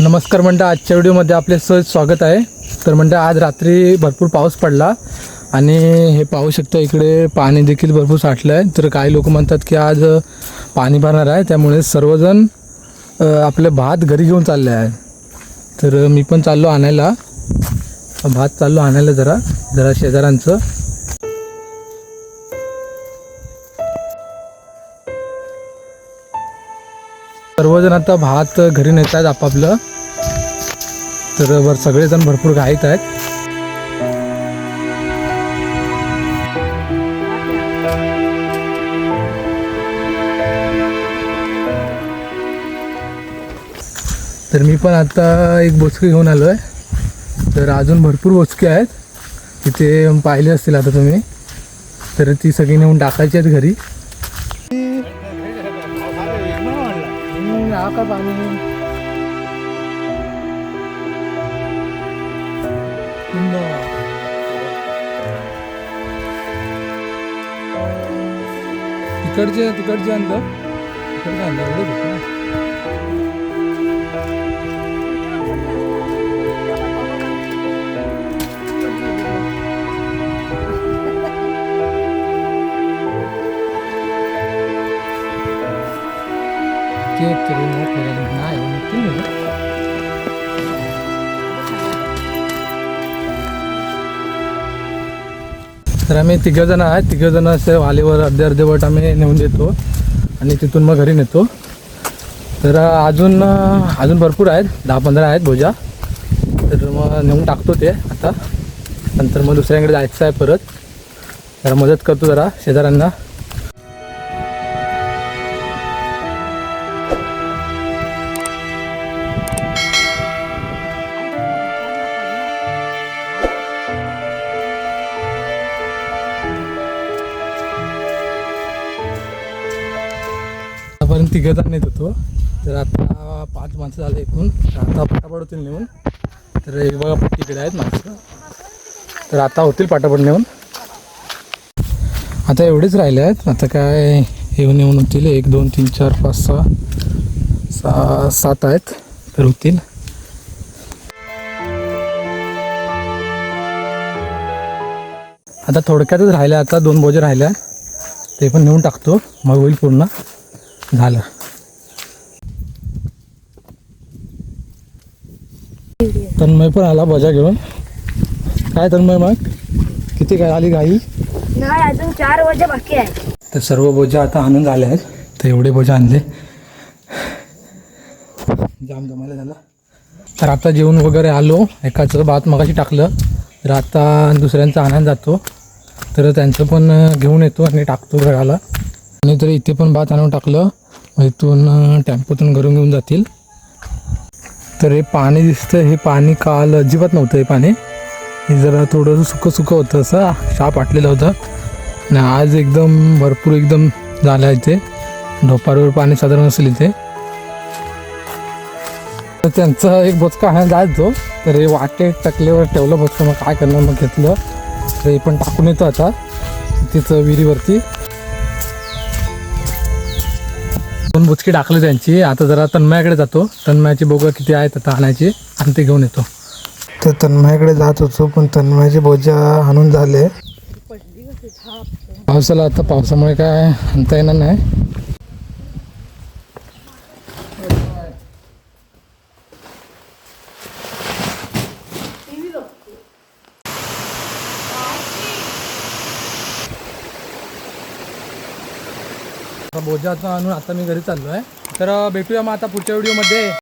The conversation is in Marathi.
नमस्कार म्हणता, आजच्या व्हिडिओमध्ये आपले सहज स्वागत आहे. तर म्हणता आज रात्री भरपूर पाऊस पडला आणि हे पाहू शकता इकडे पाणी देखील भरपूर साठलं आहे. तर काही लोक म्हणतात की आज पाणी भरणार आहे, त्यामुळे सर्वजण आपले भात घरी घेऊन चालले आहे. तर मी पण चाललो आणायला भात, चाललो आणायला जरा शेजाऱ्यांचं. सर्वजण आता भात घरी नेत आहेत आपापलं. तर सगळेजण भरपूर घाईत आहेत. तर मी पण आता एक बोचकी घेऊन आलो आहे. तर अजून भरपूर बोचके आहेत तिथे, पाहिले असतील आता तुम्ही. तर ती सगळी नेऊन टाकायची आहेत घरी. का पाणी तिकडचे अंदर तिकडचे अंदर एवढे तर आम्ही तिघंजण आहेत. तिघंजण असे वालीवर अर्धवट आम्ही नेऊन देतो आणि तिथून मग घरी नेतो. तर अजून भरपूर आहेत, 10-15 आहेत बोजा. तर मग नेऊन टाकतो ते आता. नंतर मग दुसऱ्यांकडे जायचं आहे परत. जरा मदत करतो जरा शेजाऱ्यांना. पर्यंत तिघं नेत होतो. तर आता 5 माणसं झाले एकूण. आता पाटापट होतील नेऊन. तर एक बघा तिकडे आहेत माणसं. तर आता होतील पाटापट नेऊन. आता एवढेच राहिले आहेत. आता काय येऊन होतील 1 2 3 4 5 6 7 आहेत. तर होतील. आता थोडक्यातच राहिले. आता 2 बोजे राहिल्या, ते पण नेऊन टाकतो, मग होईल पूर्ण. झालं. तन्मय पण आला बोजा घेऊन. काय तन्मय, मग किती काय आली गाई? नाही, अजून 4 बोजा बाकी आहे. तर सर्व बोजा आता आणून झाले आहेत. तर एवढे बोजा आणले, जाम जमायला झाला. तर आता जेवण वगैरे आलो. एकाचं भात मगाशी टाकलं. तर आता दुसऱ्यांचं आणायला जातो. तर त्यांचं पण घेऊन येतो आणि टाकतो घराला. आणि तर इथे पण भात आणून टाकलं. इथून टेम्पोतून घरून घेऊन जातील. तर हे पाणी दिसतं, हे पाणी काल अजिबात नव्हतं. हे पाणी हे जरा थोडंसं सुकं होतं, असं शाप आटलेलं होतं. आणि आज एकदम भरपूर एकदम झालं आहे इथे. ढोपारवर पाणी साधारण असेल इथे. तर त्यांचा एक बोचका आणायला जायचो. तर हे वाटे टाकल्यावर ठेवलं बोचकं. मग काय करणार, मग घेतलं. तर हे पण टाकून येतो आता तिथं विहिरीवरती. 2 बुचकी टाकले त्यांची. आता जरा तन्मयाकडे जातो. तन्मयाची बोगं किती आहेत आता आणायची आणि ते घेऊन येतो. तर तन्मयाकडे जात होतो, पण तन्मयाचे बोजा आणून झाले. पावसाला आता पावसामुळे काय आणता येणार नाही. बोजा आणून आता मी घरी चाललो आहे. तर भेटूया मग आता पुढच्या व्हिडिओमध्ये.